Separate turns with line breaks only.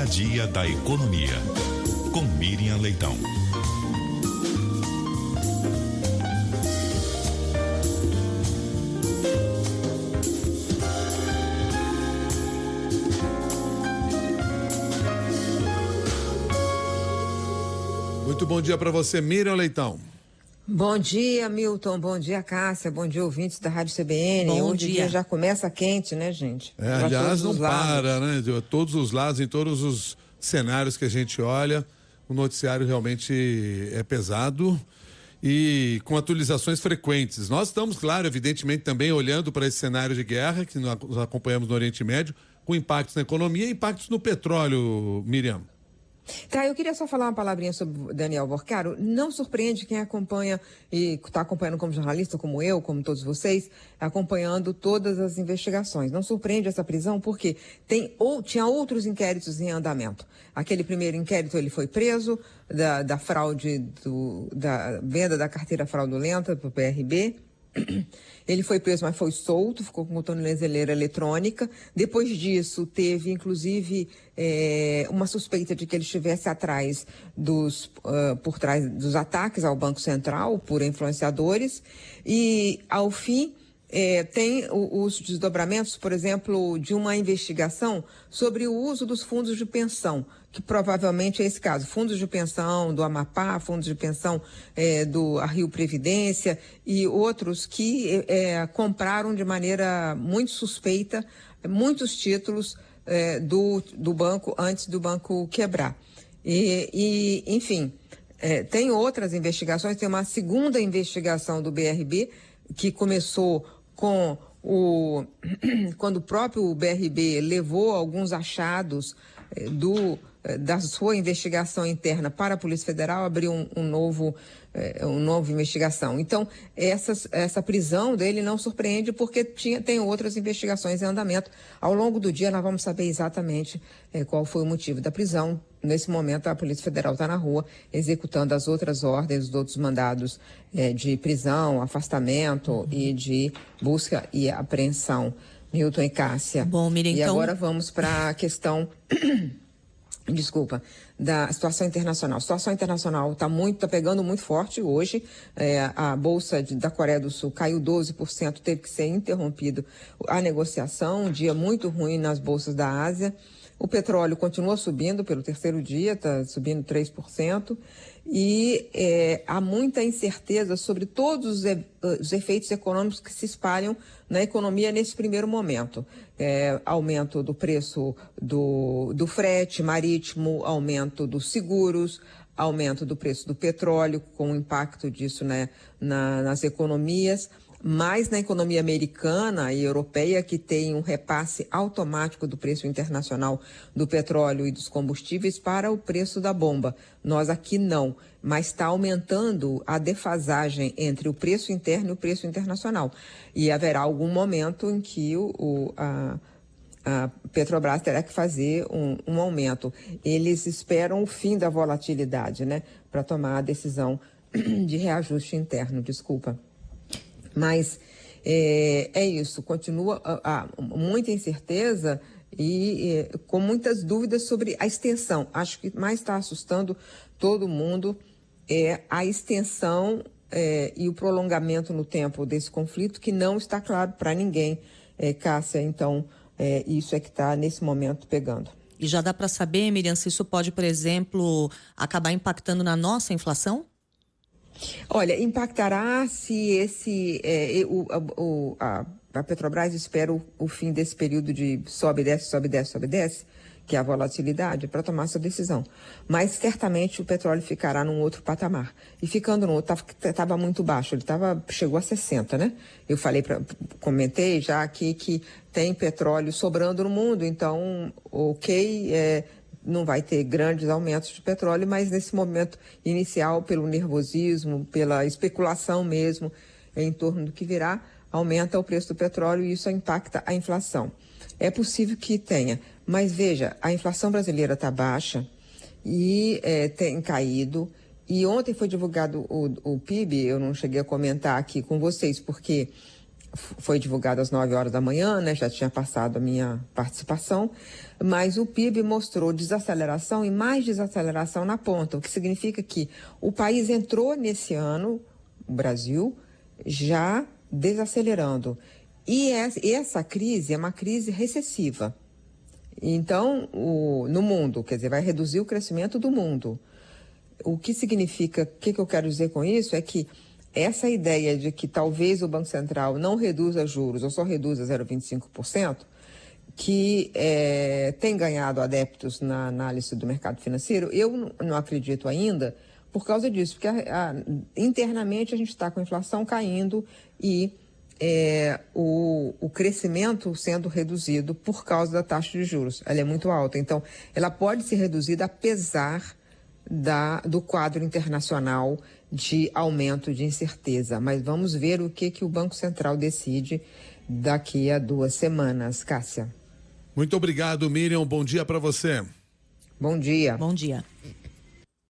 a dia da economia. Com Miriam Leitão.
Muito bom dia para você, Miriam Leitão.
Bom dia, Milton. Bom dia, Cássia. Bom dia, ouvintes da Rádio CBN. Hoje o dia já começa quente, né, gente?
Aliás, não para, né? De todos os lados, em todos os cenários que a gente olha, o noticiário realmente é pesado e com atualizações frequentes. Nós estamos, claro, evidentemente, também olhando para esse cenário de guerra que nós acompanhamos no Oriente Médio, com impactos na economia e impactos no petróleo, Miriam.
Tá, eu queria só falar uma palavrinha sobre o Daniel Borcaro. Não surpreende quem acompanha e está acompanhando como jornalista, como eu, como todos vocês, acompanhando todas as investigações. Não surpreende essa prisão porque tinha outros inquéritos em andamento. Aquele primeiro inquérito, ele foi preso da fraude, da venda da carteira fraudulenta para o PRB. Ele foi preso, mas foi solto, ficou com tornozeleira eletrônica. Depois disso, teve, inclusive, uma suspeita de que ele estivesse por trás dos ataques ao Banco Central por influenciadores. E, ao fim, tem os desdobramentos, por exemplo, de uma investigação sobre o uso dos fundos de pensão, que provavelmente é esse caso, fundos de pensão do Amapá, fundos de pensão do Rio Previdência e outros que compraram de maneira muito suspeita muitos títulos do banco antes do banco quebrar. Enfim, tem outras investigações, tem uma segunda investigação do BRB que começou quando o próprio BRB levou alguns achados da sua investigação interna para a Polícia Federal, abriu uma nova investigação. Então, essa prisão dele não surpreende porque tem outras investigações em andamento. Ao longo do dia, nós vamos saber exatamente qual foi o motivo da prisão. Nesse momento, a Polícia Federal está na rua executando as outras ordens, os outros mandados de prisão, afastamento e de busca e apreensão. Milton e Cássia.
Bom, Miriam,
e agora vamos para a questão... Desculpa, da situação internacional. A situação internacional está pegando muito forte hoje. A Bolsa da Coreia do Sul caiu 12%, teve que ser interrompido a negociação, um dia muito ruim nas bolsas da Ásia. O petróleo continua subindo pelo terceiro dia, está subindo 3%. E há muita incerteza sobre todos os efeitos econômicos que se espalham na economia nesse primeiro momento. Aumento do preço do frete marítimo, aumento dos seguros, aumento do preço do petróleo, com o impacto disso, né, nas economias. Mas na economia americana e europeia, que tem um repasse automático do preço internacional do petróleo e dos combustíveis para o preço da bomba. Nós aqui não, mas está aumentando a defasagem entre o preço interno e o preço internacional. E haverá algum momento em que a Petrobras terá que fazer um aumento. Eles esperam o fim da volatilidade, né, para tomar a decisão de reajuste interno, desculpa. Mas é isso, continua muita incerteza e com muitas dúvidas sobre a extensão. Acho que mais está assustando todo mundo a extensão e o prolongamento no tempo desse conflito, que não está claro para ninguém, Cássia. Então, isso é que está nesse momento pegando.
E já dá para saber, Miriam, se isso pode, por exemplo, acabar impactando na nossa inflação?
Olha, impactará se a Petrobras espera o fim desse período de sobe, desce, sobe, desce, sobe, desce, que é a volatilidade, para tomar essa decisão. Mas certamente o petróleo ficará num outro patamar. E ficando no outro, estava muito baixo, chegou a 60, né? Eu comentei já aqui que tem petróleo sobrando no mundo, então, não vai ter grandes aumentos de petróleo, mas nesse momento inicial, pelo nervosismo, pela especulação mesmo, em torno do que virá, aumenta o preço do petróleo e isso impacta a inflação. É possível que tenha, mas veja, a inflação brasileira está baixa e tem caído. E ontem foi divulgado o PIB, eu não cheguei a comentar aqui com vocês, porque foi divulgado às 9 horas da manhã, né? Já tinha passado a minha participação, mas o PIB mostrou desaceleração e mais desaceleração na ponta, o que significa que o país entrou nesse ano, o Brasil, já desacelerando. E essa crise é uma crise recessiva. Então, no mundo, quer dizer, vai reduzir o crescimento do mundo. O que significa, o que eu quero dizer com isso é que essa ideia de que talvez o Banco Central não reduza juros ou só reduza 0,25%, que tem ganhado adeptos na análise do mercado financeiro, eu não acredito ainda por causa disso, porque internamente a gente está com a inflação caindo e o crescimento sendo reduzido por causa da taxa de juros. Ela é muito alta, então ela pode ser reduzida apesar do quadro internacional de aumento de incerteza. Mas vamos ver o que o Banco Central decide daqui a 2 semanas, Cássia.
Muito obrigado, Miriam. Bom dia para você.
Bom dia.
Bom dia.